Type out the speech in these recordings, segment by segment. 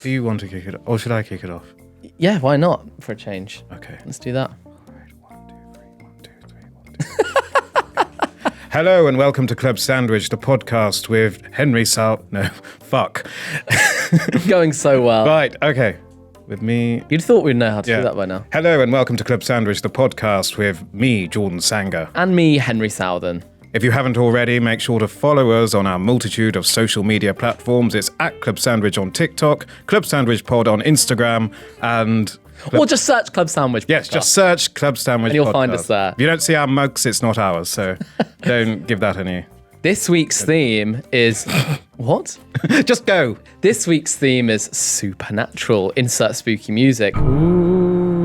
Do you want to kick it off? Or should I kick it off? Yeah, why not? For a change. Okay. Let's do that. Hello and welcome to Club Sandwich, the podcast with Henry fuck. Going so well. Right, okay. With me. You'd thought we'd know how to do that by now. Hello and welcome to Club Sandwich, the podcast with me, Jordan Sanger. And me, Henry Southern. If you haven't already, make sure to follow us on our multitude of social media platforms. It's at Club Sandwich on TikTok, Club Sandwich Pod on Instagram, and... Or just search Club Sandwich. Yes, just search Club Sandwich and you'll Podcast. find us there. If you don't see our mugs, it's not ours, so don't give that any... This week's theme is... What? Just go. This week's theme is supernatural. Insert spooky music.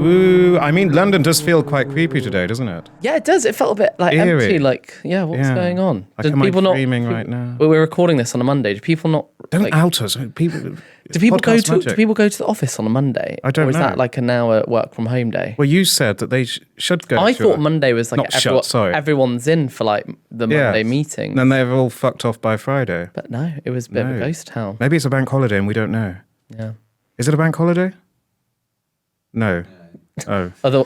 Ooh, I mean, London does feel quite creepy today, doesn't it? Yeah, it does. It felt a bit like Eerie. empty. Like, what's going on? Am I dreaming right now? Well, we're recording this on a Monday. Do people not... Don't out us. Do people go to the office on a Monday? I don't know. Or is that like an hour work from home day? Well, you said that they should go. I thought Monday was like everyone's in for like the Monday meeting. And they've all fucked off by Friday. But no, it was a bit of a ghost town. Maybe it's a bank holiday and we don't know. Yeah. Is it a bank holiday? No. Oh. Oh,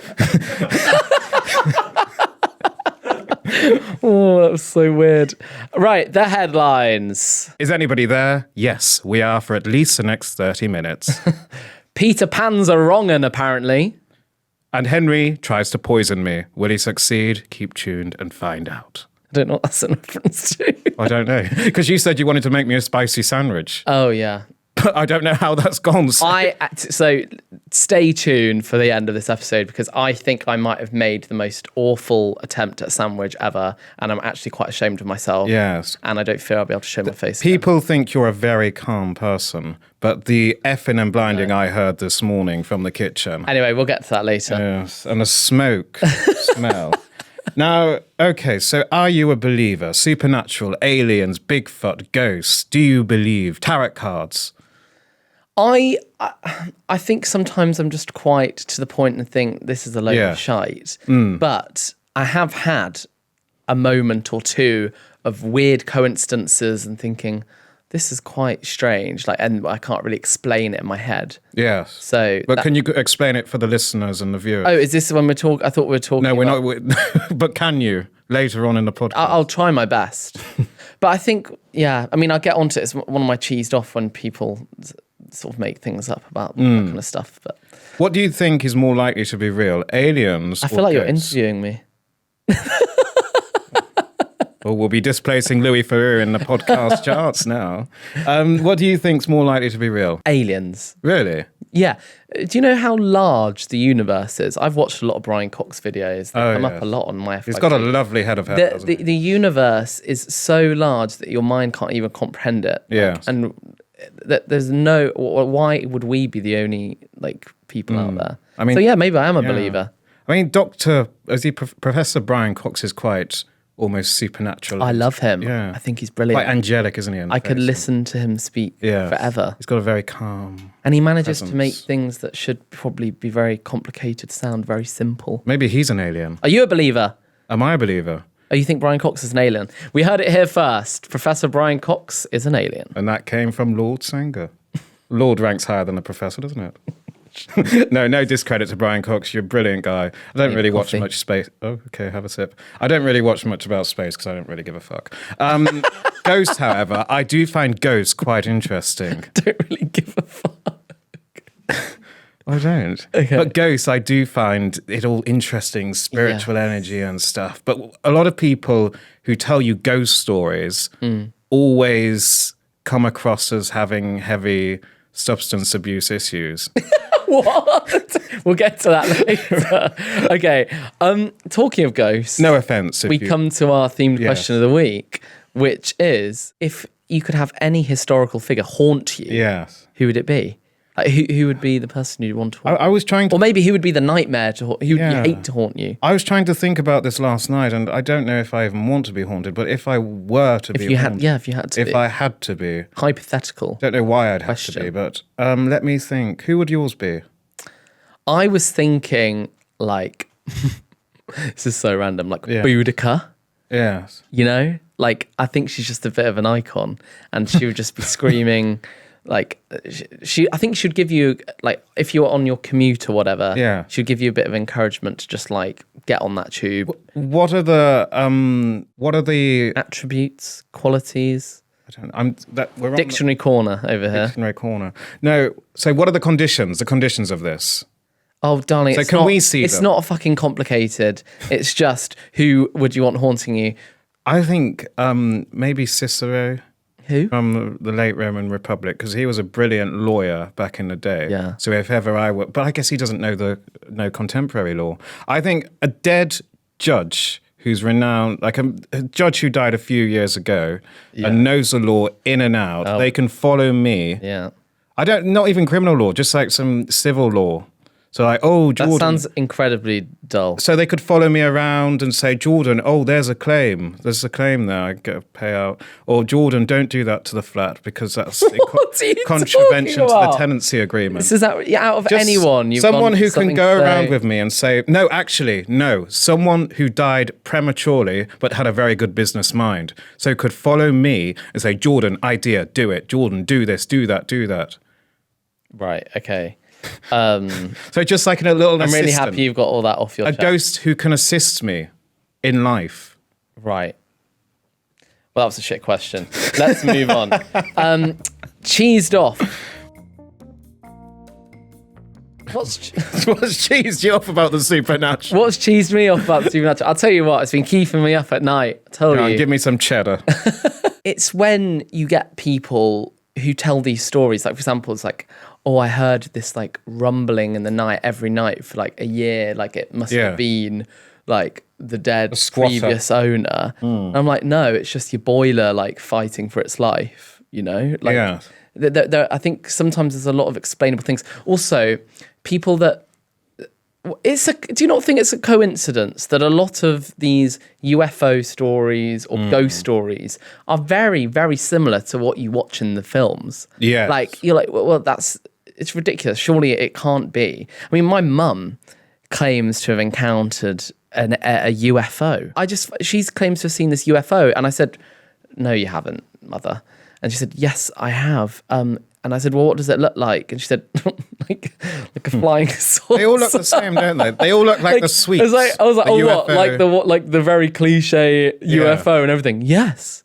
that was so weird. Right, the headlines. Is anybody there? Yes, we are for at least the next 30 minutes. Peter Pan's a wrong-un, apparently. And Henry tries to poison me. Will he succeed? Keep tuned and find out. I don't know what that's in reference to. I don't know. Because you said you wanted to make me a spicy sandwich. Oh, yeah. But I don't know how that's gone. So stay tuned for the end of this episode because I think I might have made the most awful attempt at a sandwich ever, and I'm actually quite ashamed of myself. Yes. And I don't feel I'll be able to show my face. People think you're a very calm person, but the effing and blinding I heard this morning from the kitchen. Anyway, we'll get to that later. Yes, and the smoke smell. Now, okay, so are you a believer? Supernatural, aliens, Bigfoot, ghosts? Do you believe? Tarot cards? I think sometimes I'm just quite to the point and think this is a load of shite. But I have had a moment or two of weird coincidences and thinking, this is quite strange. And I can't really explain it in my head. Yes. But can you explain it for the listeners and the viewers? Oh, is this when we're talking? I thought we were talking. No, we're not. But can you later on in the podcast? I'll try my best. But I think, I'll get onto it. It's one of my cheesed off when people sort of make things up about that kind of stuff. But what do you think is more likely to be real, aliens? I feel like you're interviewing me. Well, we'll be displacing Louis Theroux in the podcast charts now. What do you think's more likely to be real? Aliens. Really? Yeah. Do you know how large the universe is? I've watched a lot of Brian Cox videos. They come up a lot on my FYP. He's got a lovely head of hair. The universe is so large that your mind can't even comprehend it. Yeah. And there's no... Why would we be the only people out there? I mean, so maybe I am a believer. I mean, Professor Brian Cox is quite... almost supernatural. I love him. Yeah. I think he's brilliant. Quite angelic, isn't he? I could listen to him speak forever. He's got a very calm And he manages presence. to make things that should probably be very complicated sound very simple. Maybe he's an alien. Are you a believer? Am I a believer? Oh, you think Brian Cox is an alien? We heard it here first. Professor Brian Cox is an alien. And that came from Lord Sanger. Lord ranks higher than the professor, doesn't it? No discredit to Brian Cox. You're a brilliant guy. I don't really watch much space. Oh, okay, have a sip. I don't really watch much about space because I don't really give a fuck. Ghosts, however, I do find ghosts quite interesting. Don't really give a fuck. I don't. Okay. But ghosts, I do find it all interesting, spiritual energy and stuff. But a lot of people who tell you ghost stories always come across as having heavy substance abuse issues. What? We'll get to that later. Okay. Talking of ghosts. No offense. We come to our themed question of the week, which is if you could have any historical figure haunt you, who would it be? Who would be the person you'd want to haunt? I was trying to... Or maybe who would be the nightmare who you hate to haunt you? I was trying to think about this last night, and I don't know if I even want to be haunted, but if I were to be haunted... if you had to be. If I had to be. Hypothetical. Don't know why I'd have to be, but let me think. Who would yours be? I was thinking, this is so random, Boudica. Yes. You know? I think she's just a bit of an icon, and she would just be screaming... like I think she'd give you, like, if you were on your commute or whatever, she'd give you a bit of encouragement to just like get on that tube. What are the attributes, qualities? I don't. We're Dictionary corner over here. Dictionary corner. No. So what are the conditions? The conditions of this. Oh, darling. So can we see them? It's not fucking complicated. It's just, who would you want haunting you? I think maybe Cicero. Who? From the late Roman Republic, because he was a brilliant lawyer back in the day. Yeah. So if ever I were, but I guess he doesn't know contemporary law. I think a dead judge who's renowned, like a judge who died a few years ago and knows the law in and out. They can follow me. Yeah. Not even criminal law, just like some civil law. So like, oh, Jordan. That sounds incredibly dull. So they could follow me around and say, Jordan, oh, there's a claim. There's a claim there. I get a payout. Or Jordan, don't do that to the flat because that's contravention to the tenancy agreement. This is out of just anyone. Someone who can go around with me and say, no, someone who died prematurely but had a very good business mind. So could follow me and say, Jordan, idea, do it. Jordan, do this, do that, do that. Right, okay. So just like a little assistant. I'm really happy you've got all that off your chest. A ghost who can assist me in life. Right. Well, that was a shit question. Let's move on. Cheesed off. What's cheesed you off about the supernatural? What's cheesed me off about the supernatural? I'll tell you what, it's been keeping me up at night. Give me some cheddar. It's when you get people who tell these stories. Like, for example, it's like, oh, I heard this like rumbling in the night every night for like a year. Like it must have been like the dead previous owner. And I'm like, no, it's just your boiler like fighting for its life, you know? Like, I think sometimes there's a lot of explainable things. Also, people that do you not think it's a coincidence that a lot of these UFO stories or ghost stories are very, very similar to what you watch in the films? Yeah. Like, you're like, well, it's ridiculous. Surely it can't be. I mean, my mum claims to have encountered a UFO. She claims to have seen this UFO. And I said, no, you haven't, mother. And she said, yes, I have. And I said, well, what does it look like? And she said, like a flying saucer. They all look the same, don't they? They all look like the sweets. I was like, oh, UFO. What? Like the very cliche UFO and everything. Yes.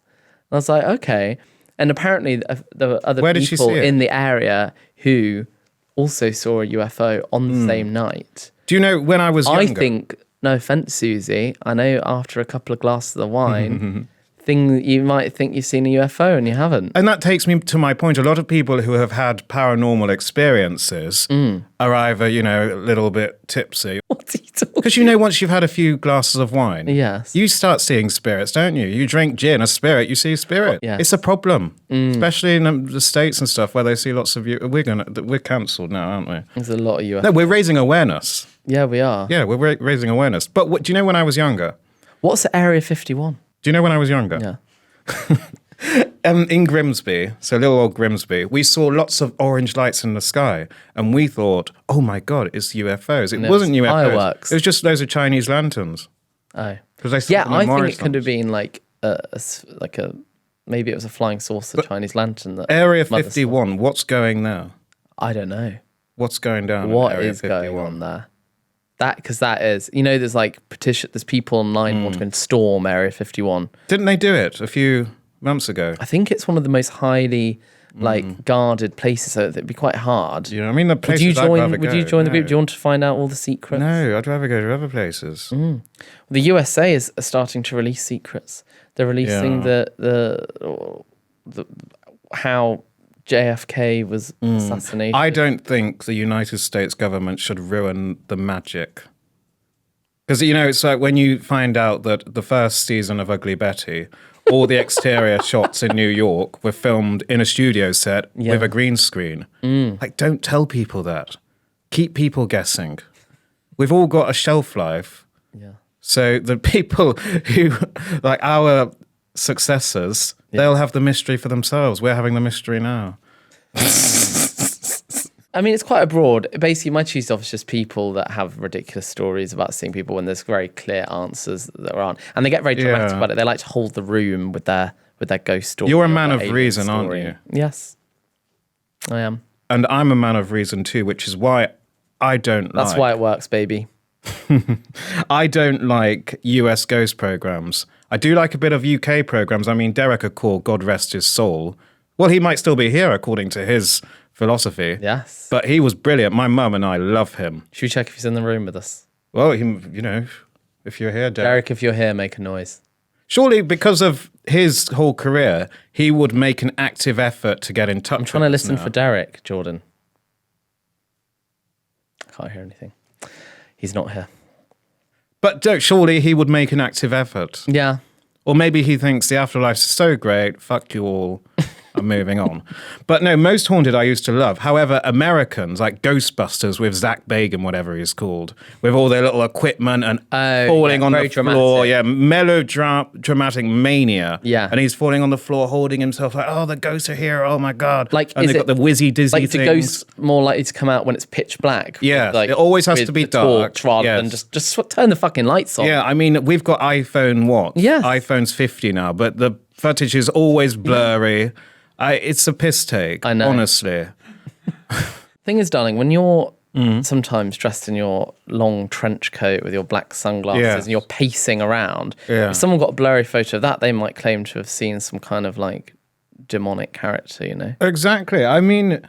And I was like, okay. And apparently there were other people in the area who also saw a UFO on the same night. Do you know when I was younger? I think, no offense, Susie, I know after a couple of glasses of wine, you might think you've seen a UFO and you haven't. And that takes me to my point. A lot of people who have had paranormal experiences are either, a little bit tipsy. What are you talking? Because once you've had a few glasses of wine, you start seeing spirits, don't you? You drink gin, a spirit, you see a spirit. Yes. It's a problem, especially in the States and stuff where they see lots of we're cancelled now, aren't we? There's a lot of UFO. No, we're raising awareness. Yeah, we are. Yeah, we're raising awareness. But do you know when I was younger? What's Area 51? Do you know when I was younger? Yeah. In Grimsby, so little old Grimsby, we saw lots of orange lights in the sky, and we thought, "Oh my god, it's UFOs!" It wasn't UFOs. Fireworks. It was just loads of Chinese lanterns. Oh, because I think it could have been maybe it was a flying saucer Chinese lantern. That Area 51. What's going there? I don't know. What's going down? What Area is 51? going on there? Because that is, there's like there's people online wanting to storm Area 51. Didn't they do it a few months ago? I think it's one of the most highly guarded places, so it'd be quite hard. Yeah, I mean the places Would you join the group? Do you want to find out all the secrets? No, I'd rather go to other places. The USA is starting to release secrets. They're releasing the how JFK was assassinated. I don't think the United States government should ruin the magic. Because, it's like when you find out that the first season of Ugly Betty, all the exterior shots in New York were filmed in a studio set with a green screen. Like, don't tell people that. Keep people guessing. We've all got a shelf life. Yeah. So the people who, like our successors, they'll have the mystery for themselves. We're having the mystery now. I mean, it's quite a broad. Basically, my choose off is just people that have ridiculous stories about seeing people when there's very clear answers that there aren't, and they get very dramatic about it. They like to hold the room with their ghost story. You're a man of reason, aren't you? Yes. I am. And I'm a man of reason too, which is why I don't That's why it works, baby. I don't like US ghost programs. I do like a bit of UK programs. I mean, Derek Accord, God rest his soul. Well, he might still be here according to his philosophy. Yes. But he was brilliant. My mum and I love him. Should we check if he's in the room with us? Well, if you're here, Derek, if you're here, make a noise. Surely because of his whole career, he would make an active effort to get in touch with us. I'm trying to listen for Derek, Jordan. I can't hear anything. He's not here. But surely he would make an active effort. Yeah. Or maybe he thinks the afterlife's so great, fuck you all, I'm moving on. But no, Most Haunted I used to love. However, Americans, like Ghostbusters with Zach Bagans, whatever he's called, with all their little equipment and falling on the floor. Yeah, melodramatic mania. Yeah. And he's falling on the floor, holding himself like, oh, the ghosts are here, oh my God. Like, and they've got the whizzy dizzy like things. the ghosts more likely to come out when it's pitch black? Yeah, like, it always has to be dark. Rather than just turn the fucking lights on. Yeah, I mean, we've got iPhone what? Yeah. iPhone's 50 now, but the footage is always blurry. It's a piss take, I know. honestly. Thing is, darling, when you're sometimes dressed in your long trench coat with your black sunglasses and you're pacing around, if someone got a blurry photo of that, they might claim to have seen some kind of like demonic character, you know? Exactly. I mean,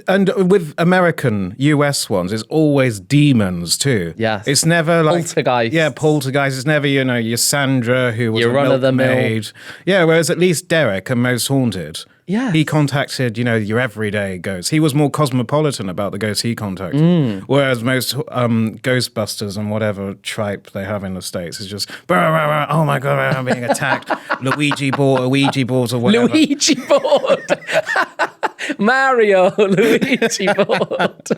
and with American, US ones, it's always demons too. Yes. It's never like... Poltergeist. Yeah, poltergeist. It's never, your Sandra who was Your a run-of-the-mill. milkmaid. Yeah, whereas at least Derek and Most Haunted, Yes. he contacted, your everyday ghosts. He was more cosmopolitan about the ghosts he contacted. Whereas most Ghostbusters and whatever tripe they have in the States is just, oh my God, I'm being attacked. Ouija boards or whatever. Luigi board. Mario Luigi board.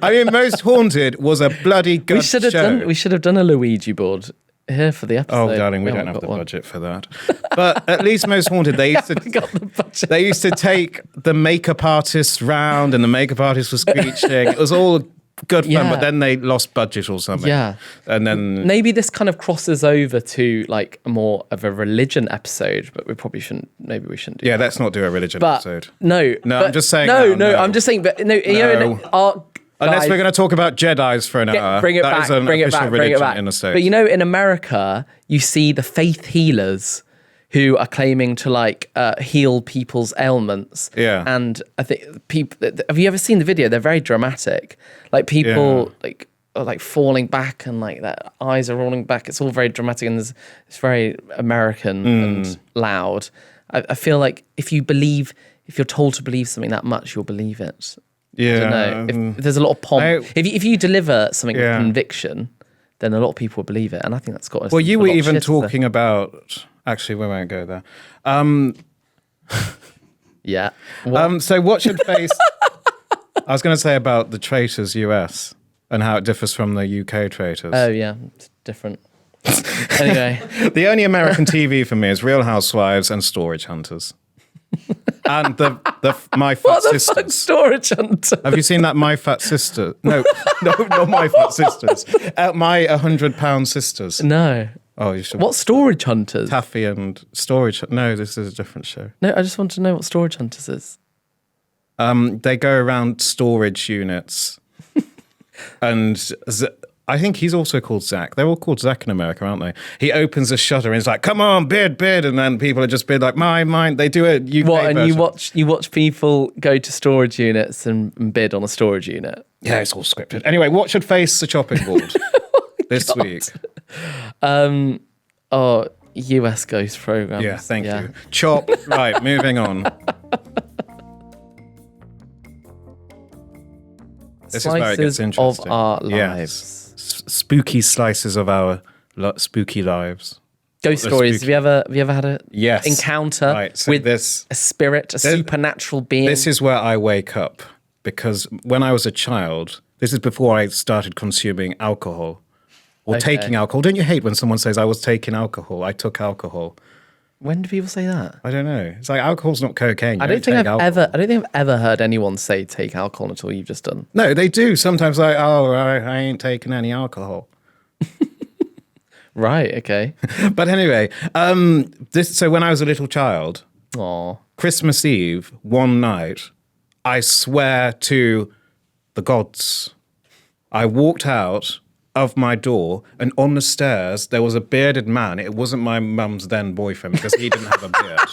I mean, Most Haunted was a bloody good show. We should have done a Luigi board here for the episode. Oh, darling, we don't have the budget for that. But at least Most Haunted, they used to got the budget. They used to take the makeup artists round, and the makeup artist was screeching. It was all good fun, but then they lost budget or something. Yeah. And then maybe this kind of crosses over to like more of a religion episode, but we probably shouldn't. Maybe we shouldn't do that. Let's not do a religion episode. No, I'm just saying. No, I'm just saying. But no. Unless we're going to talk about Jedis for an hour. Bring it back. Bring it back. In the States. But in America, you see the faith healers who are claiming to like heal people's ailments. Yeah. And I think people. Have you ever seen the video? They're very dramatic. Like people are like falling back and like their eyes are rolling back. It's all very dramatic and it's very American and loud. I feel like if you're told to believe something that much, you'll believe it. Yeah. I don't know. If there's a lot of pomp. If you deliver something with conviction, then a lot of people will believe it. And I think that's got us. Well, you were even talking about... Actually, we won't go there. Yeah. So what should face... I was going to say about the Traitors US and how it differs from the UK Traitors. Oh, yeah. It's different. Anyway. The only American TV for me is Real Housewives and Storage Hunters. And My Fat Sisters. Fuck Storage Hunter? Have you seen that My Fat Sister? No, not My Fat Sisters. My 100-Pound Sisters. No. Oh, you should. What Storage Hunters? Taffy and Storage. No, this is a different show. No, I just want to know what Storage Hunters is. They go around storage units, and I think he's also called Zach. They're all called Zach in America, aren't they? He opens a shutter and he's like, "Come on, bid," and then people are just bid like, "Mine." They do it. And you watch people go to storage units and bid on a storage unit. Yeah, it's all scripted. Anyway, what should face the chopping board this week? US ghost programs. Yeah, thank you. Chop. Right, moving on. This is where it gets interesting. Of our lives. Yes. Spooky slices of our spooky lives. Ghost stories. Have you ever had a encounter with a spirit, a supernatural being? This is where I wake up, because when I was a child, this is before I started consuming alcohol or taking alcohol. Don't you hate when someone says, "I was taking alcohol, I took alcohol"? When do people say that? I don't know. It's like alcohol's not cocaine. I don't think I've ever heard anyone say take alcohol until you've just done. No, they do. Sometimes like, I ain't taking any alcohol. Right, okay. But anyway, so when I was a little child, Aww. Christmas Eve, one night, I swear to the gods, I walked out of my door, and on the stairs there was a bearded man. It wasn't my mum's then boyfriend because he didn't have a beard.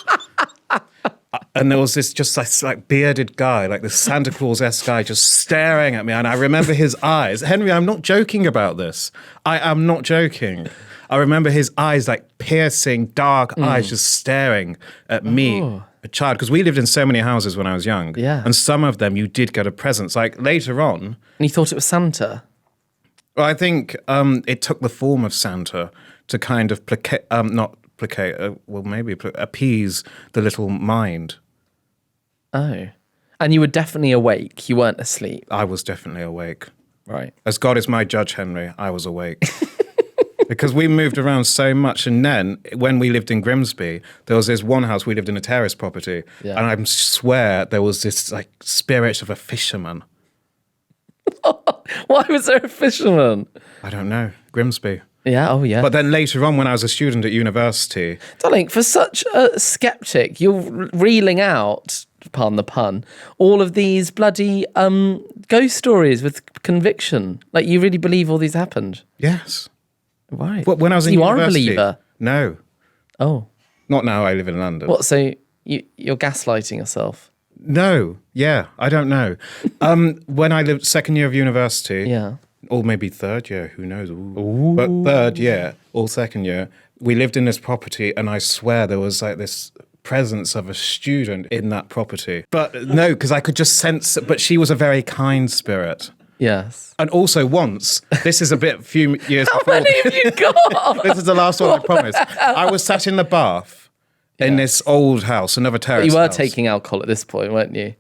And there was this like bearded guy, like this Santa Claus-esque guy, just staring at me. And I remember his eyes. Henry, I'm not joking about this. I am not joking. I remember his eyes, like piercing, dark eyes, just staring at me, a child. Because we lived in so many houses when I was young. Yeah. And some of them you did get a present. Like later on. And you thought it was Santa? Well, I think it took the form of Santa to kind of appease the little mind. Oh. And you were definitely awake. You weren't asleep. I was definitely awake. Right. As God is my judge, Henry, I was awake. Because we moved around so much. And then when we lived in Grimsby, there was this one house, we lived in a terrace property. Yeah. And I swear there was this like spirit of a fisherman. Why was there a fisherman? I don't know. Grimsby. Yeah, oh yeah. But then later on, when I was a student at university... Darling, for such a skeptic, you're reeling out, pardon the pun, all of these bloody ghost stories with conviction. Like, you really believe all these happened? Yes. Right. When I was in university... You are a believer? No. Oh. Not now, I live in London. What, so you're gaslighting yourself? No. Yeah, I don't know. When I lived second year of university... Yeah. Or maybe third year, who knows? Ooh. But third year or second year, we lived in this property, and I swear there was like this presence of a student in that property. But no, because I could just sense it, but she was a very kind spirit. Yes. And also once, this is few years How before. many have you got? This is the last one, I promise. I was sat in the bath in this old house, another terrace You were house. taking alcohol at this point, weren't you?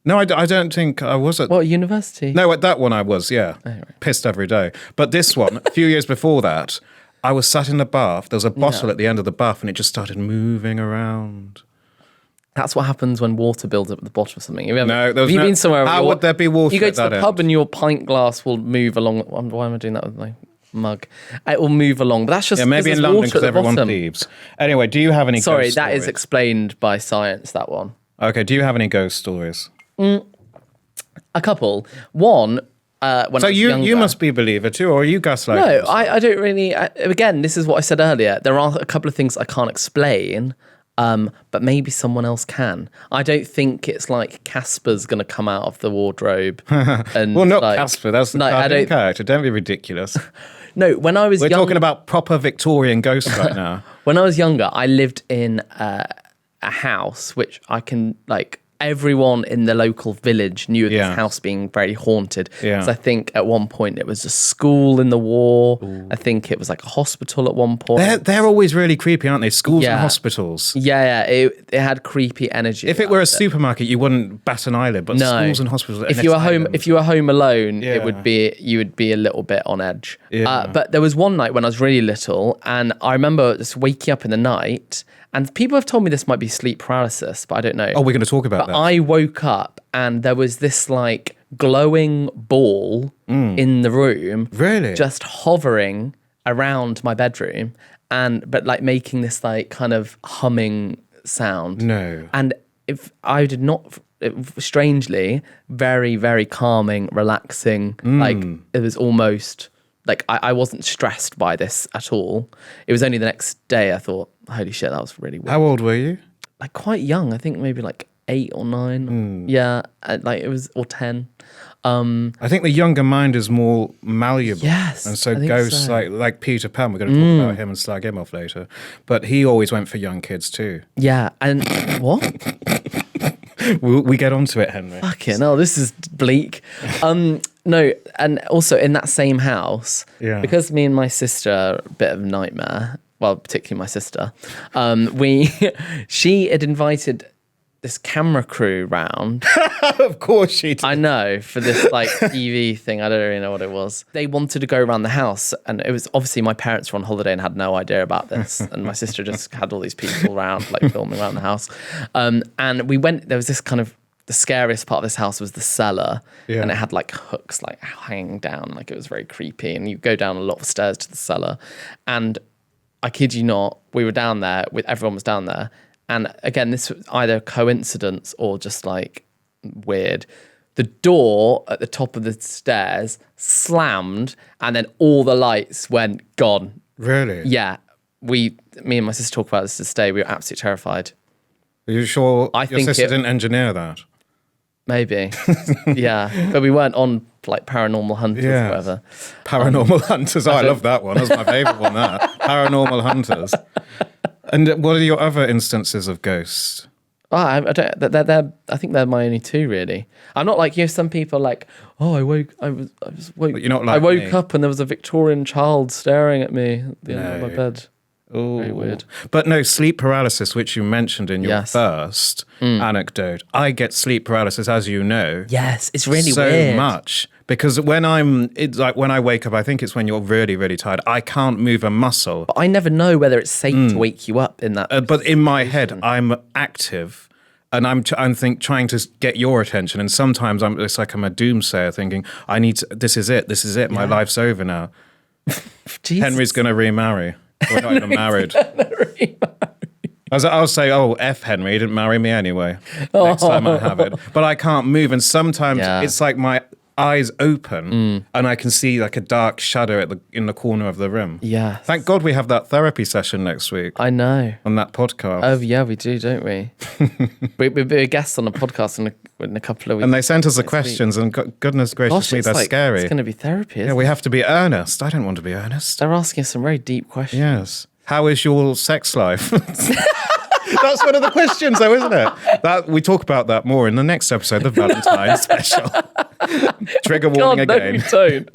No, I don't think I was at... What, university? No, at that one I was, yeah. Oh, right. Pissed every day. But this one, a few years before that, I was sat in the bath. There was a bottle at the end of the bath, and it just started moving around. That's what happens when water builds up at the bottom of something. Have you been somewhere? How would there be water? You go to the pub end? And your pint glass will move along. Why am I doing that with my mug? It will move along. But that's just maybe in London because everyone thieves. Anyway, do you have any? Sorry, ghost that stories? is explained by science. That one. Okay. Do you have any ghost stories? A couple. One. When so I was you must be a believer too, or are you gaslighting? No, I don't really. Again, this is what I said earlier. There are a couple of things I can't explain. But maybe someone else can. I don't think it's like Casper's going to come out of the wardrobe. And well, not Casper. That's the cartoon character. Don't be ridiculous. No, when I was We're talking about proper Victorian ghosts right now. When I was younger, I lived in a house which I can everyone in the local village knew of this house being very haunted. Yeah. Because I think at one point it was a school in the war. Ooh. I think it was like a hospital at one point. They're always really creepy, aren't they? Schools and hospitals. Yeah. It had creepy energy. If it were a supermarket, you wouldn't bat an eyelid. But schools and hospitals. If you were home alone, you would be a little bit on edge. Yeah. But there was one night when I was really little, and I remember just waking up in the night. And people have told me this might be sleep paralysis, but I don't know. Oh, we're going to talk about that. I woke up and there was this glowing ball in the room. Really? Just hovering around my bedroom but making this kind of humming sound. No. And if I did not, strangely, very, very calming, relaxing. It was almost... I wasn't stressed by this at all. It was only the next day I thought, holy shit, that was really weird. How old were you? Quite young. I think maybe 8 or 9. Yeah, it was, or 10. I think the younger mind is more malleable. Yes. And so ghosts like Peter Pan, we're going to talk about him and slag him off later. But he always went for young kids too. Yeah, and what? We get onto it, Henry. Fucking hell, this is bleak. No, and also in that same house, because me and my sister are a bit of a nightmare, well, particularly my sister, she had invited this camera crew round. Of course she did. I know, for this TV thing. I don't really know what it was. They wanted to go around the house, and it was obviously my parents were on holiday and had no idea about this, and my sister just had all these people around, filming around the house. And we went, there was this kind of, the scariest part of this house was the cellar, and it had hooks hanging down, it was very creepy, and you go down a lot of stairs to the cellar. And I kid you not, we were down there, everyone was down there. And again, this was either coincidence or just weird. The door at the top of the stairs slammed, and then all the lights went gone. Really? Yeah, me and my sister talk about this this day. We were absolutely terrified. Are you sure I your think sister didn't engineer that? Maybe, yeah, but we weren't on like Paranormal Hunters or whatever. Paranormal Hunters. Oh, I love that one. That's my favourite one. That Paranormal Hunters. And what are your other instances of ghosts? Oh, I don't. I think they're my only two really. I'm not like some people are like. Oh, I woke. I was woke. But you're not like I woke me. up and there was a Victorian child staring at me at the end of my bed. Ooh. Very weird. But no, sleep paralysis, which you mentioned in your Yes. first anecdote. I get sleep paralysis, as you know. Yes, it's really so weird. much. Because when it's like when I wake up, I think it's when you're really, really tired. I can't move a muscle. But I never know whether it's safe to wake you up in that. But in my head, I'm active. And I'm trying to get your attention. And sometimes it's like I'm a doomsayer thinking, this is it. My life's over now. Jesus. Henry's going to remarry. We're not even married. I'll say, F Henry, he didn't marry me anyway. Next time I have it. But I can't move. And sometimes it's like my eyes open and I can see like a dark shadow in the corner of the room. Yeah. Thank God we have that therapy session next week I know. on that podcast. Oh yeah, we do, don't we? We'll be a guest on a podcast in a couple of weeks. And they sent us the questions and goodness gracious me, they're scary. It's going to be therapy. Yeah, we have to be earnest. I don't want to be earnest. They're asking us some very deep questions. Yes. How is your sex life? That's one of the questions, though, isn't it? We talk about that more in the next episode, the Valentine's special. Trigger warning again. No, you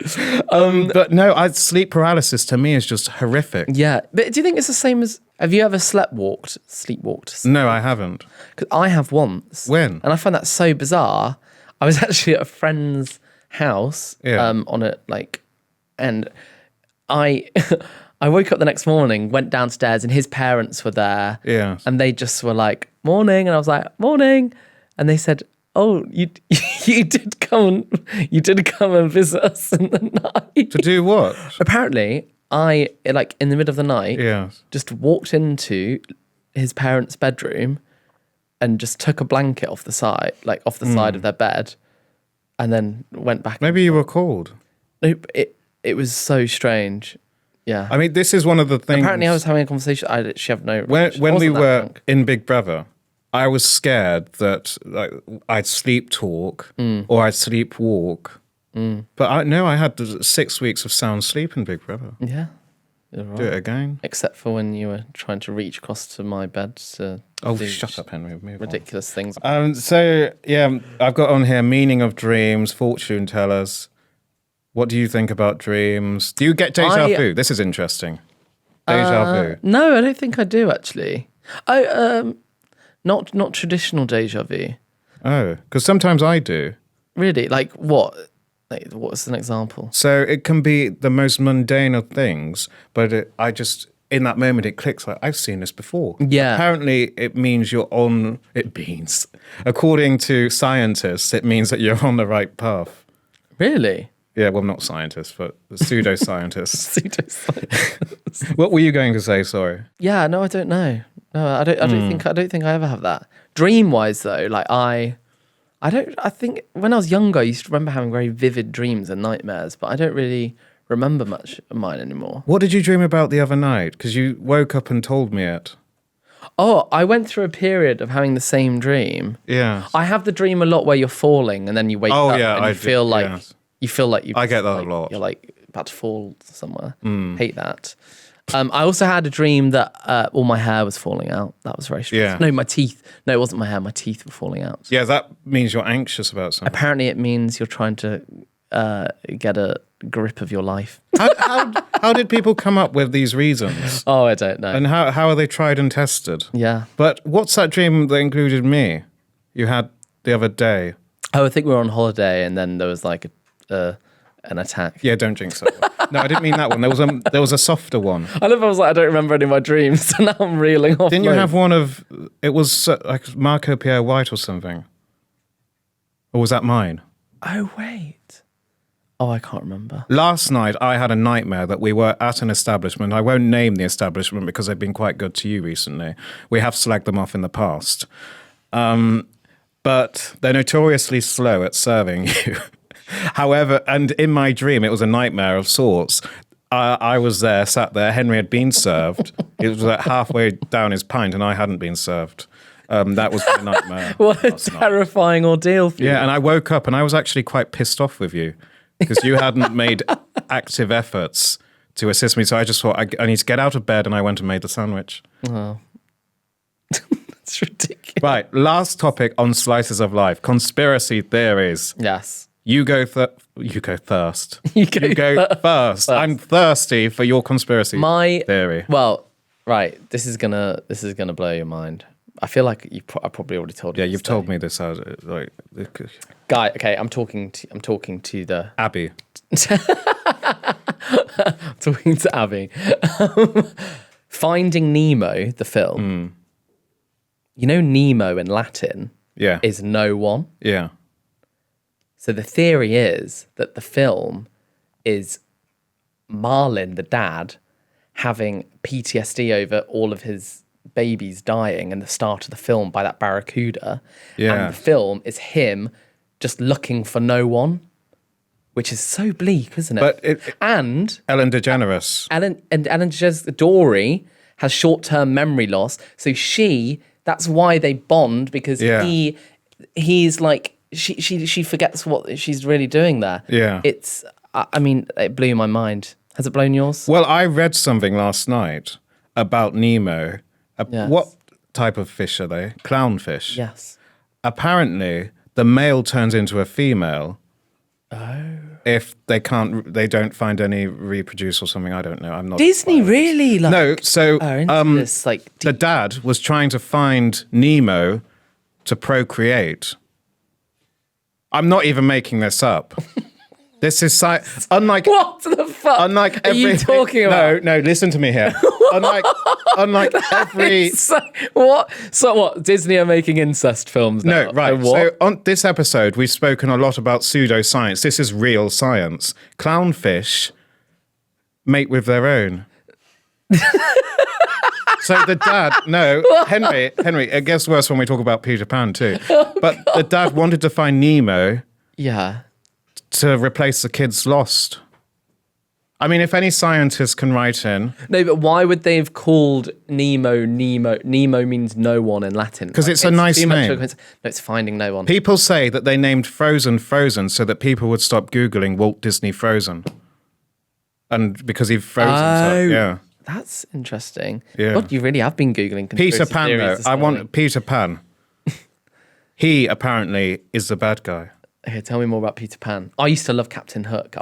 don't. But no, sleep paralysis to me is just horrific. Yeah, but do you think it's the same as? Have you ever sleepwalked? No, I haven't. Because I have once. When? And I find that so bizarre. I was actually at a friend's house. On it and I. I woke up the next morning, went downstairs, and his parents were there. Yeah. And they just were like, "Morning," and I was like, "Morning," and they said, "Oh, you did come and visit us in the night." To do what? Apparently, I in the middle of the night, just walked into his parents' bedroom, and just took a blanket off the side, side of their bed, and then went back. Maybe you were called. Nope. It was so strange. Yeah. I mean, this is one of the things. Apparently, I was having a conversation. I literally have no. When we were in Big Brother, I was scared that I'd sleep talk or I'd sleep walk. But I had 6 weeks of sound sleep in Big Brother. Yeah. Right. Do it again. Except for when you were trying to reach across to my bed to do shut up, Henry. Move ridiculous things. So, yeah, I've got on here meaning of dreams, fortune tellers. What do you think about dreams? Do you get déjà vu? This is interesting. Déjà vu. No, I don't think I do actually. Not traditional déjà vu. Oh, because sometimes I do. Really? Like what? Like, what's an example? So it can be the most mundane of things, but in that moment it clicks like, I've seen this before. Yeah. Apparently it means according to scientists, it means that you're on the right path. Really? Yeah, well, not scientists, but pseudoscientists. Pseudoscientists. What were you going to say? Sorry. Yeah, no, I don't know. No, I don't think I ever have that. Dream wise though, I think when I was younger I used to remember having very vivid dreams and nightmares, but I don't really remember much of mine anymore. What did you dream about the other night? Because you woke up and told me it. Oh, I went through a period of having the same dream. Yeah. I have the dream a lot where you're falling and then you wake up and you feel like I get that a lot. You're like about to fall somewhere. Hate that. I also had a dream that all my hair was falling out. That was very strange. Yeah. No, my teeth. No, it wasn't my hair. My teeth were falling out. Yeah, that means you're anxious about something. Apparently, it means you're trying to get a grip of your life. How did people come up with these reasons? Oh, I don't know. And how are they tried and tested? Yeah. But what's that dream that included me? You had the other day. Oh, I think we were on holiday and then there was like an attack. Yeah, don't jinx that one. No, I didn't mean that one. There was a softer one. I love. I was like, I don't remember any of my dreams, so now I'm reeling off. Didn't you have one of? It was like Marco Pierre White or something. Or was that mine? Oh wait. Oh, I can't remember. Last night I had a nightmare that we were at an establishment. I won't name the establishment because they've been quite good to you recently. We have slagged them off in the past. but they're notoriously slow at serving you. However, and in my dream, it was a nightmare of sorts. I was there, sat there. Henry had been served. It was like halfway down his pint, and I hadn't been served. That was my nightmare. What a terrifying ordeal for you. Yeah, and I woke up, and I was actually quite pissed off with you because you hadn't made active efforts to assist me. So I just thought, I need to get out of bed, and I went and made the sandwich. Oh. It's ridiculous. Right, last topic on Slices of Life, conspiracy theories. Yes. You go thirst. You go first. I'm thirsty for your conspiracy theory. Well, right. This is gonna blow your mind. I feel like I probably already told you. Yeah, you've told me this. Guy, okay, I'm talking to the Abby. talking to Abby. Finding Nemo, the film. You know, Nemo in Latin is no one. Yeah. So the theory is that the film is Marlin, the dad, having PTSD over all of his babies dying in the start of the film by that barracuda. Yeah. And the film is him just looking for no one, which is so bleak, isn't it? And Ellen DeGeneres. Ellen DeGeneres, Dory, has short-term memory loss. So that's why they bond, because he's like, she forgets what she's really doing there. Yeah. It blew my mind. Has it blown yours? Well, I read something last night about Nemo. Yes. What type of fish are they? Clownfish. Yes. Apparently, the male turns into a female. Oh. If they don't find any reproduce or something. I don't know. I'm not. Disney really? No. So the dad was trying to find Nemo to procreate. I'm not even making this up. This is unlike what the fuck? Unlike are you talking about? No. Listen to me here. unlike every. What? So what? Disney are making incest films now? No, right. So on this episode, we've spoken a lot about pseudoscience. This is real science. Clownfish mate with their own. So the dad, Henry, it gets worse when we talk about Peter Pan too. But the dad wanted to find Nemo. Yeah. To replace the kids lost. I mean, if any scientist can write in. No, but why would they have called Nemo? Nemo means no one in Latin. Because it's a nice name. No, it's Finding No One. People say that they named Frozen so that people would stop Googling Walt Disney Frozen. And because he frozen. Yeah. That's interesting. Yeah. God, you really have been Googling conspiracy Peter Pan, theories though. I want Peter Pan. He apparently is the bad guy. Okay, tell me more about Peter Pan. I used to love Captain Hook.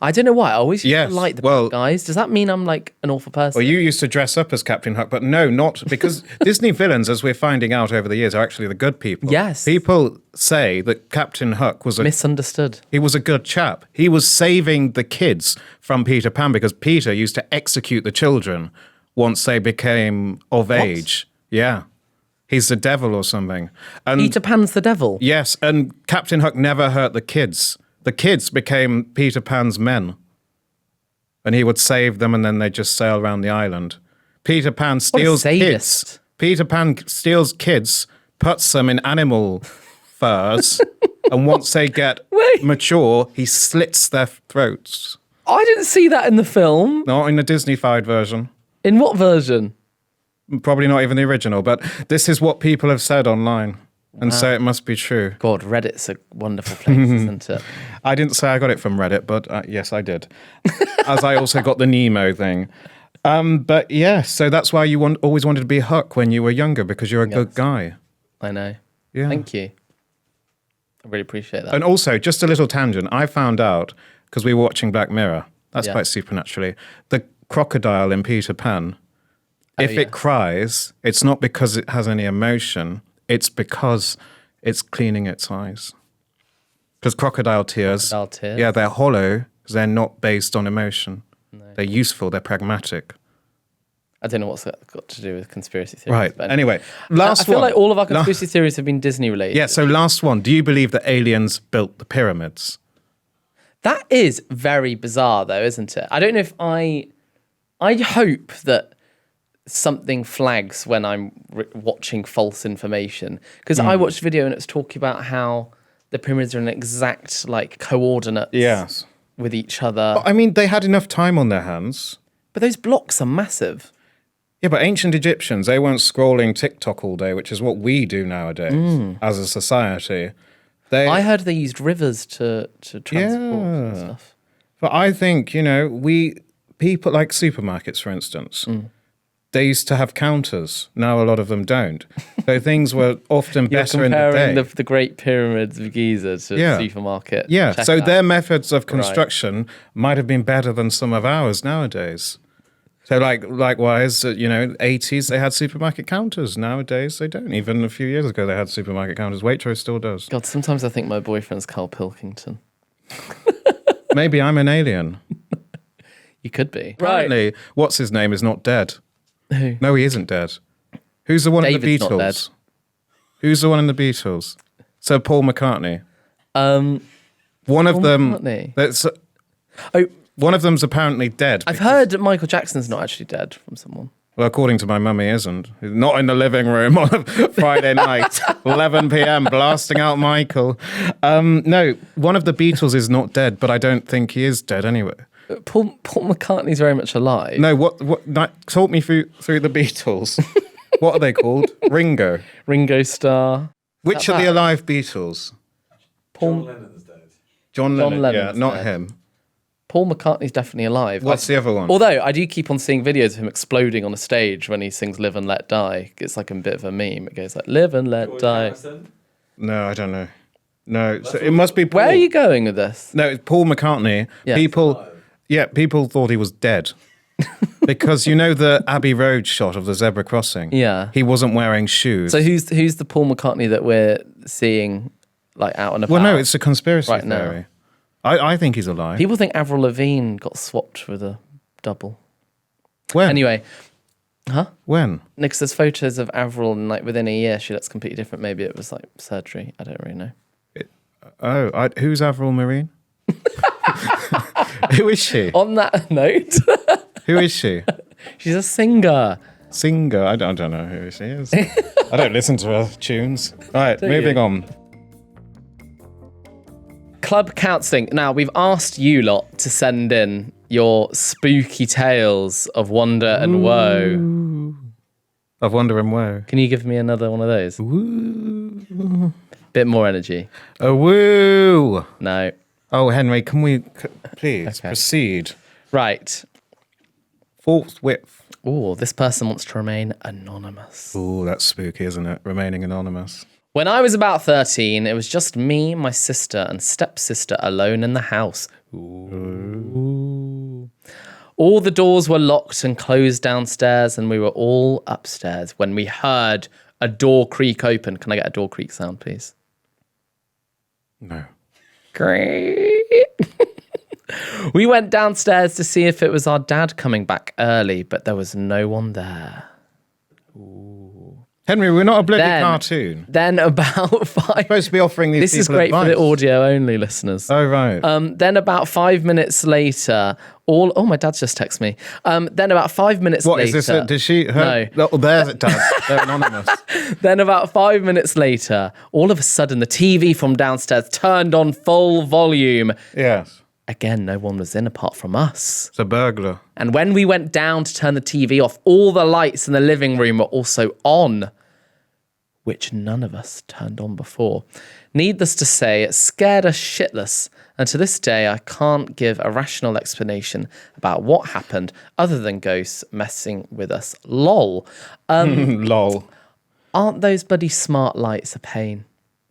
I don't know why. I always used to like the bad guys. Does that mean I'm like an awful person? Well, you used to dress up as Captain Hook, but no, not because Disney villains, as we're finding out over the years, are actually the good people. Yes. People say that Captain Hook was misunderstood. He was a good chap. He was saving the kids from Peter Pan because Peter used to execute the children once they became of age. Yeah. He's the devil or something. And Peter Pan's the devil? Yes, and Captain Hook never hurt the kids. The kids became Peter Pan's men. And he would save them and then they'd just sail around the island. Peter Pan steals kids. Peter Pan steals kids, puts them in animal furs, and once they get mature, he slits their throats. I didn't see that in the film. Not in the Disney-fied version. In what version? Probably not even the original, but this is what people have said online. And so it must be true. God, Reddit's a wonderful place, isn't it? I didn't say I got it from Reddit, but yes, I did. As I also got the Nemo thing. But yeah, so that's why you always wanted to be Huck when you were younger, because you're a good guy. I know. Yeah. Thank you. I really appreciate that. And also, just a little tangent, I found out, because we were watching Black Mirror, that's quite supernaturally, the crocodile in Peter Pan, if it cries, it's not because it has any emotion, it's because it's cleaning its eyes. Because crocodile tears, yeah, they're hollow because they're not based on emotion. No. They're useful, they're pragmatic. I don't know what's that got to do with conspiracy theories. Right, but anyway. I feel like all of our conspiracy theories have been Disney related. Yeah, so last one. Do you believe that aliens built the pyramids? That is very bizarre though, isn't it? I don't know if I hope that something flags when I'm watching false information. Because I watched a video and it's talking about how the pyramids are in exact like coordinates with each other. But, I mean, they had enough time on their hands. But those blocks are massive. Yeah, but ancient Egyptians, they weren't scrolling TikTok all day, which is what we do nowadays as a society. I heard they used rivers to transport and stuff. But I think, people like supermarkets, for instance, they used to have counters. Now a lot of them don't. So things were often better in the day. You're comparing the Great Pyramids of Giza to the supermarket. Yeah, so their methods of construction might have been better than some of ours nowadays. So likewise, 80s, they had supermarket counters. Nowadays, they don't. Even a few years ago, they had supermarket counters. Waitrose still does. God, sometimes I think my boyfriend's Carl Pilkington. Maybe I'm an alien. You could be. Apparently, what's his name is not dead. Who? No, he isn't dead. Who's the one in the David's Beatles? not dead. Who's the one in the Beatles? Sir Paul McCartney. One of them. Oh, one of them's apparently dead. I've heard that Michael Jackson's not actually dead from someone. Well, according to my mummy, isn't. He's not in the living room on a Friday night, 11 p.m., blasting out Michael. No, one of the Beatles is not dead, but I don't think he is dead anyway. Paul McCartney's very much alive. No, talk me through the Beatles. What are they called? Ringo Starr. Which are the alive Beatles? John Lennon's dead. John Lennon, Lennon's not dead. him. Paul McCartney's definitely alive. What's the other one? Although I do keep on seeing videos of him exploding on a stage when he sings "Live and Let Die." It's like a bit of a meme. It goes like "Live and Let Die." Harrison? No, I don't know. No, so it must be Paul. Where are you going with this? No, it's Paul McCartney. Yeah. People thought he was dead. Because the Abbey Road shot of the zebra crossing. Yeah. He wasn't wearing shoes. So who's the Paul McCartney that we're seeing like out and about? Well, no, it's a conspiracy right theory. now. I think he's alive. People think Avril Lavigne got swapped with a double. When? Anyway. Huh? When? Because there's photos of Avril and like within a year she looks completely different. Maybe it was like surgery. I don't really know. Who's Avril Marine? Who is she? On that note. Who is she? She's a singer. Singer? I don't know who she is. I don't listen to her tunes. Right, moving on. Club counselling. Now, we've asked you lot to send in your spooky tales of wonder and woe. Of wonder and woe. Can you give me another one of those? Woo. Bit more energy. A woo. No. Oh, Henry, can we please proceed? Right. Forthwith. Oh, this person wants to remain anonymous. Oh, that's spooky, isn't it? Remaining anonymous. When I was about 13, it was just me, my sister, and stepsister alone in the house. Ooh. All the doors were locked and closed downstairs, and we were all upstairs when we heard a door creak open. Can I get a door creak sound, please? No. Great. We went downstairs to see if it was our dad coming back early, but there was no one there. Henry, we're not a bloody cartoon. Then about 5... We're supposed to be offering these This is great advice. for the audio-only listeners. Oh, right. Then about 5 minutes later, Oh, my dad's just texted me. Then about 5 minutes later... What, is this did she... No. Oh, there's it, Dad. They're anonymous. Then about 5 minutes later, all of a sudden, the TV from downstairs turned on full volume. Yes. Again, no one was in apart from us. It's a burglar. And when we went down to turn the TV off, all the lights in the living room were also on, which none of us turned on before. Needless to say, it scared us shitless. And to this day, I can't give a rational explanation about what happened other than ghosts messing with us. Lol. Lol. Aren't those bloody smart lights a pain?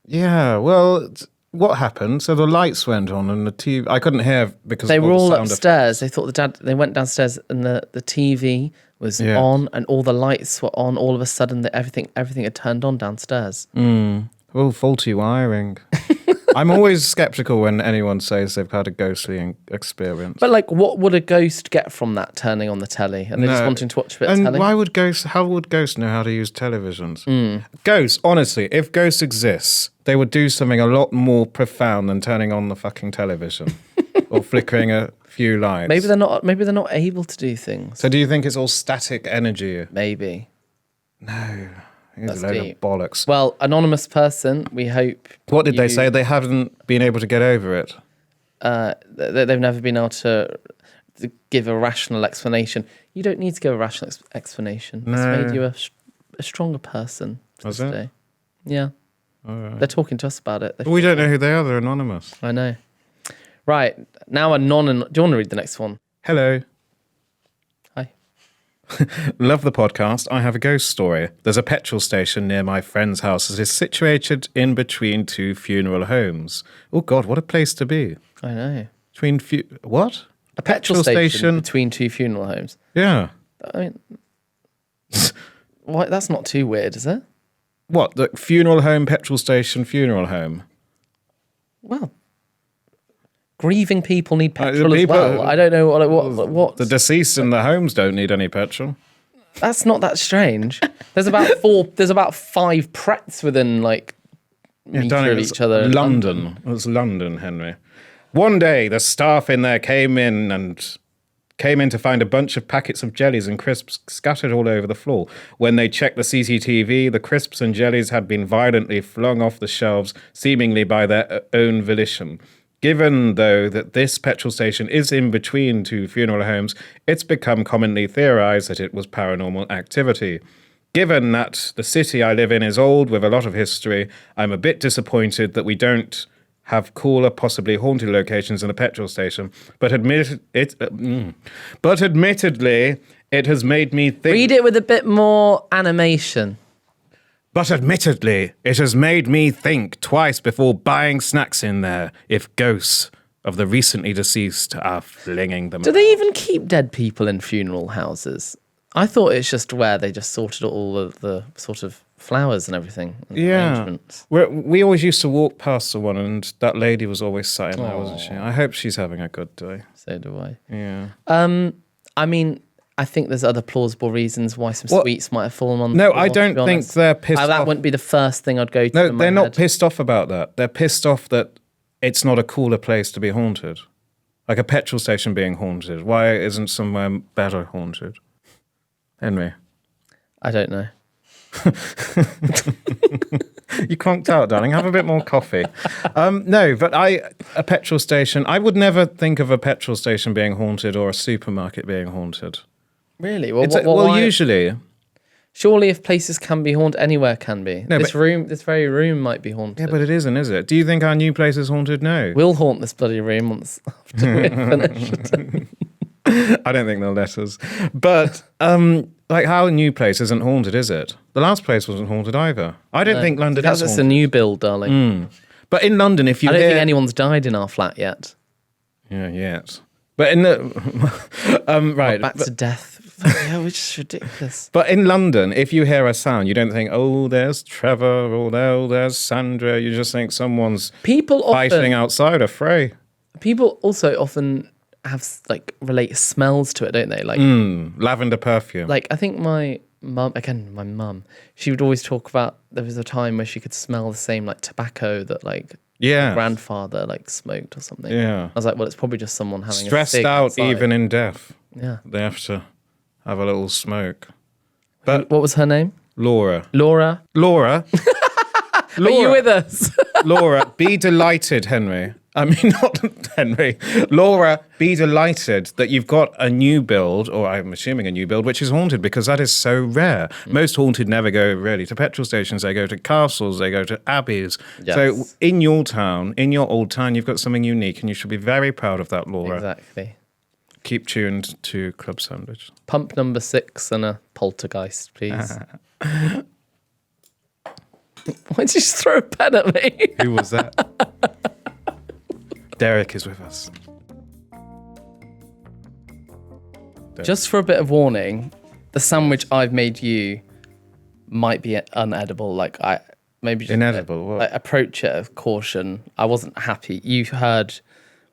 Yeah, well... What happened? So the lights went on and the TV... I couldn't hear because they of were all all the sound upstairs. They thought they went downstairs and the TV was on and all the lights were on. All of a sudden, everything had turned on downstairs. Oh, faulty wiring. I'm always skeptical when anyone says they've had a ghostly experience. But like, what would a ghost get from that turning on the telly? And they're just wanting to watch a bit of telly? How would ghosts know how to use televisions? Ghosts, honestly, if ghosts exist, they would do something a lot more profound than turning on the fucking television. or flickering a few lights. Maybe they're not. Maybe they're not able to do things. So do you think it's all static energy? Maybe. No. It's That's a load deep. of bollocks. Well, anonymous person, we hope. What did they say? They haven't been able to get over it. They've never been able to give a rational explanation. You don't need to give a rational explanation. No. It's made you a stronger person. Has it? Day. Yeah. All right. They're talking to us about it. We don't know who they are. They're anonymous. I know. Right. Now do you want to read the next one? Hello. Hi. Love the podcast. I have a ghost story. There's a petrol station near my friend's house that is situated in between two funeral homes. Oh, God, what a place to be. I know. Between what? A petrol station between two funeral homes. Yeah. I mean, why, that's not too weird, is it? What? The funeral home, petrol station, funeral home? Well, grieving people need petrol as well. I don't know what. The deceased in the homes don't need any petrol. That's not that strange. There's about 5 Prets within meter of each other. London. It was London, Henry. One day, the staff in there came in to find a bunch of packets of jellies and crisps scattered all over the floor. When they checked the CCTV, the crisps and jellies had been violently flung off the shelves, seemingly by their own volition. Given, though, that this petrol station is in between two funeral homes, it's become commonly theorized that it was paranormal activity. Given that the city I live in is old with a lot of history, I'm a bit disappointed that we don't have cooler, possibly haunted locations than a petrol station. But admittedly, it has made me think... Read it with a bit more animation. But admittedly, it has made me think twice before buying snacks in there if ghosts of the recently deceased are flinging them. Do they even keep dead people in funeral houses? I thought it's just where they just sorted all of the sort of flowers and everything. And arrangements. We always used to walk past the one, and that lady was always sat in there, wasn't she? I hope she's having a good day. So do I. Yeah. I mean, I think there's other plausible reasons why some sweets might have fallen on the No, floor, I don't think they're pissed off. That wouldn't be the first thing I'd go to. No, in my they're not head. pissed off about that. They're pissed off that it's not a cooler place to be haunted. Like a petrol station being haunted. Why isn't somewhere better haunted? Henry? I don't know. You conked out, darling. Have a bit more coffee. No, but a petrol station, I would never think of a petrol station being haunted or a supermarket being haunted. Really? Well, usually. Surely if places can be haunted, anywhere can be. No, this very room might be haunted. Yeah, but it isn't, is it? Do you think our new place is haunted? No. We'll haunt this bloody room once after we're finished. I don't think they'll let us. But, our new place isn't haunted, is it? The last place wasn't haunted either. I don't think London is haunted. It's a new build, darling. But in London, if you I don't think anyone's died in our flat yet. Yeah, yet. But in the... right. Back to death. Yeah, which is ridiculous. But in London, if you hear a sound, you don't think, oh, there's Trevor, or oh, there's Sandra. You just think someone's fighting outside a fray. People also often have, relate smells to it, don't they? Lavender perfume. I think my mum, she would always talk about, there was a time where she could smell the same, tobacco that, my grandfather, smoked or something. Yeah. I was like, well, it's probably just someone having stressed a cig out outside. even in death. Yeah. They have to have a little smoke. But what was her name? Laura. Laura. Laura. Are you with us? Laura, be delighted, Henry. I mean, not Henry. Laura, be delighted that you've got a new build, or I'm assuming a new build, which is haunted because that is so rare. Most haunted never go really to petrol stations. They go to castles. They go to abbeys. Yes. So in your town, in your old town, you've got something unique, and you should be very proud of that, Laura. Exactly. Keep tuned to Club Sandwich. Pump number 6 and a poltergeist, please. Why did you just throw a pen at me? Who was that? Derek is with us. Just for a bit of warning, the sandwich I've made you might be unedible. Inedible. What? Approach it with caution. I wasn't happy. You heard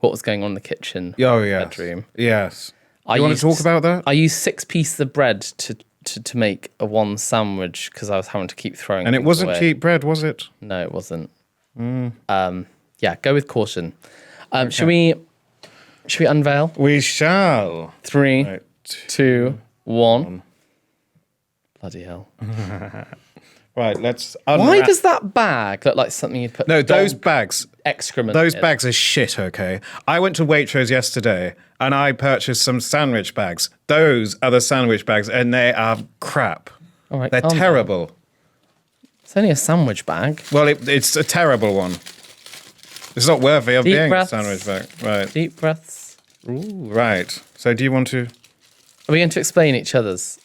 what was going on in the kitchen. Oh, yes. Bedroom. Yes. You want to talk about that? I used 6 pieces of bread to make a one sandwich because I was having to keep throwing. And it wasn't away. cheap bread, was it? No, it wasn't. Yeah, go with caution. Okay. Should we Should we unveil? We shall. 3, Right. 2, 1. Bloody hell. Right, let's Why does that bag look like something you'd put No, those dog bags. excrement Those in? bags are shit, okay? I went to Waitrose yesterday and I purchased some sandwich bags. Those are the sandwich bags and they are crap. All right, They're calm down. terrible. It's only a sandwich bag. Well, it's a terrible one. It's not worthy of Deep being breaths. a sandwich bag. Right. Deep breaths. Ooh, right. So do you want to... Are we going to explain each other's?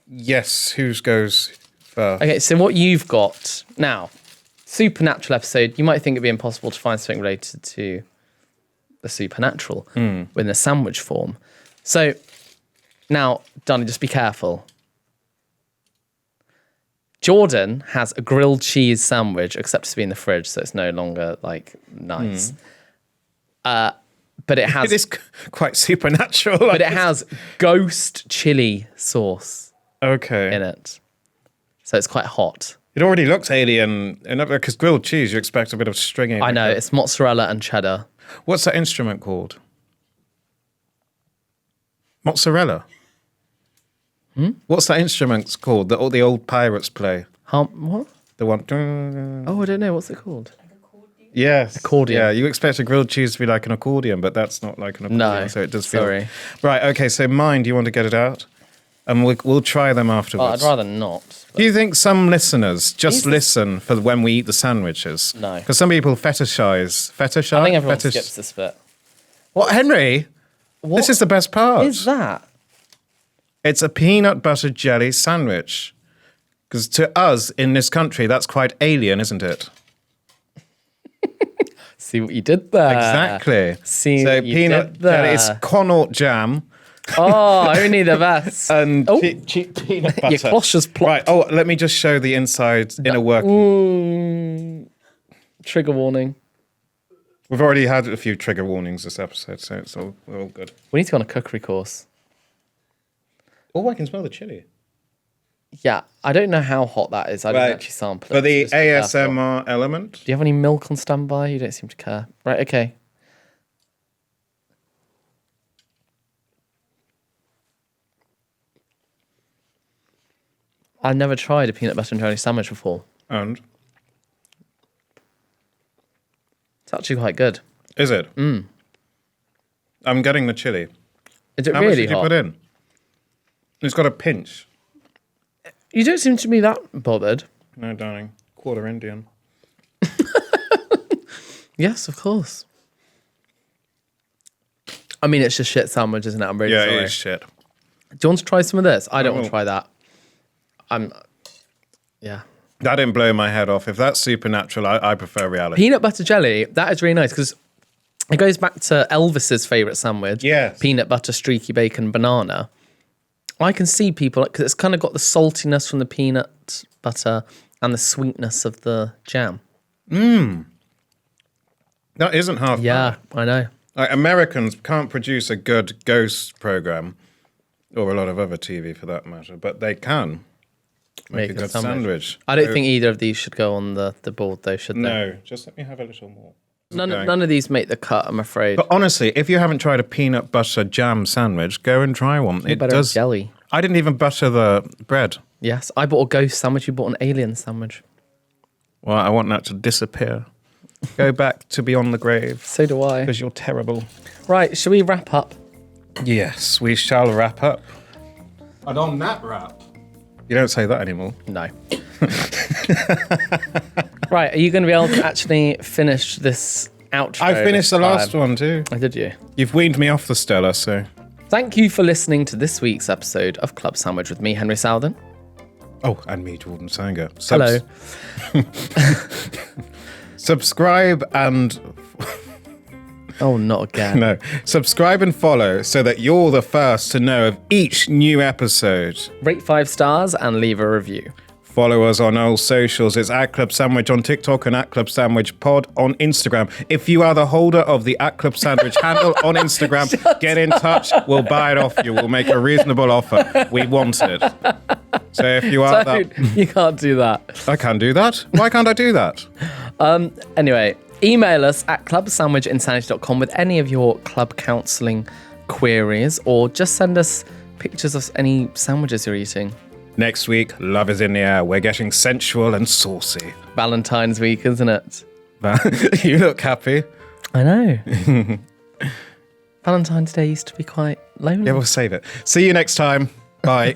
Yes, whose goes first? Okay, so what you've got now, supernatural episode, you might think it'd be impossible to find something related to the supernatural within the sandwich form. So now, Danny, just be careful. Jordan has a grilled cheese sandwich, except to be in the fridge, so it's no longer like nice. But it has It is quite supernatural. but it has ghost chili sauce Okay. in it. So it's quite hot. It already looks alien, because grilled cheese, you expect a bit of stringy. I know, it's mozzarella and cheddar. What's that instrument called? Mozzarella. What's that instrument called that all the old pirates play? What? The one. Oh, I don't know. What's it called? Yes. Accordion. Yeah, you expect a grilled cheese to be like an accordion, but that's not like an accordion. No, So it does feel. sorry. Right. Okay. So mine. Do you want to get it out? And we'll try them Oh, afterwards. I'd rather not. Do you think some listeners just Jesus. listen for when we eat the sandwiches? No. Because some people fetishize. I think everyone fetish. skips this bit. What, Henry? What This is the best part. is that? It's a peanut butter jelly sandwich. Because to us in this country, that's quite alien, isn't it? See what you did there. Exactly. See so what you peanut did there. jelly, it's Connaught jam Oh, only the best. and Oh. cheap peanut butter. Your cloche has plopped. Right. Oh, let me just show the inside inner working. Ooh. Trigger warning. We've already had a few trigger warnings this episode, so we're all good. We need to go on a cookery course. Oh, I can smell the chili. Yeah, I don't know how hot that is. I didn't actually sample it. For the so just be careful. ASMR element. Do you have any milk on standby? You don't seem to care. Right, okay. I've never tried a peanut butter and jelly sandwich before. And It's actually quite good. is it? I'm getting the chili. Is it How much really did you hot? put in? It's got a pinch. You don't seem to be that bothered. No, darling. Quarter Indian. Yes, of course. I mean, it's just shit sandwich, isn't it? I'm really Yeah, sorry. it is shit. Do you want to try some of this? I don't want will. to try that. Yeah. That didn't blow my head off. If that's supernatural, I prefer reality. Peanut butter jelly, that is really nice because it goes back to Elvis's favourite sandwich. Yes. Peanut butter, streaky bacon, banana. I can see people, because it's kind of got the saltiness from the peanut butter and the sweetness of the jam. That isn't half Yeah, bad. I know. Like, Americans can't produce a good ghost program, or a lot of other TV for that matter, but they can make a good sandwich. I don't So- think either of these should go on the board, though, should they? No, just let me have a little more. None of these make the cut, I'm afraid. But honestly, if you haven't tried a peanut butter jam sandwich, go and try one. It better does. jelly. I didn't even butter the bread. Yes, I bought a ghost sandwich. You bought an alien sandwich. Well, I want that to disappear. Go back to beyond the grave So do I. because you're terrible. Right, shall we wrap up? Yes, we shall wrap up. And on that wrap, you don't say that anymore. No. Right, are you going to be able to actually finish this outro? I finished the this last time? one too. Oh, did you? You've weaned me off the Stella, so. Thank you for listening to this week's episode of Club Sandwich with me, Henry Southern. Oh, and me, Jordan Sanger. Hello. Subscribe and Oh, not again. no, subscribe and follow so that you're the first to know of each new episode. Rate 5 stars and leave a review. Follow us on all socials. It's at Club Sandwich on TikTok and at Club Sandwich Pod on Instagram. If you are the holder of the at Club Sandwich handle on Instagram, get in touch. We'll buy it off you. We'll make a reasonable offer. We want it. So if you are Don't, that, you can't do that. I can do that. Why can't I do that? Anyway, Email us at clubsandwichinsanity.com with any of your club counselling queries, or just send us pictures of any sandwiches you're eating. Next week, love is in the air. We're getting sensual and saucy. Valentine's week, isn't it? You look happy. I know. Valentine's Day used to be quite lonely. Yeah, we'll save it. See you next time. Bye.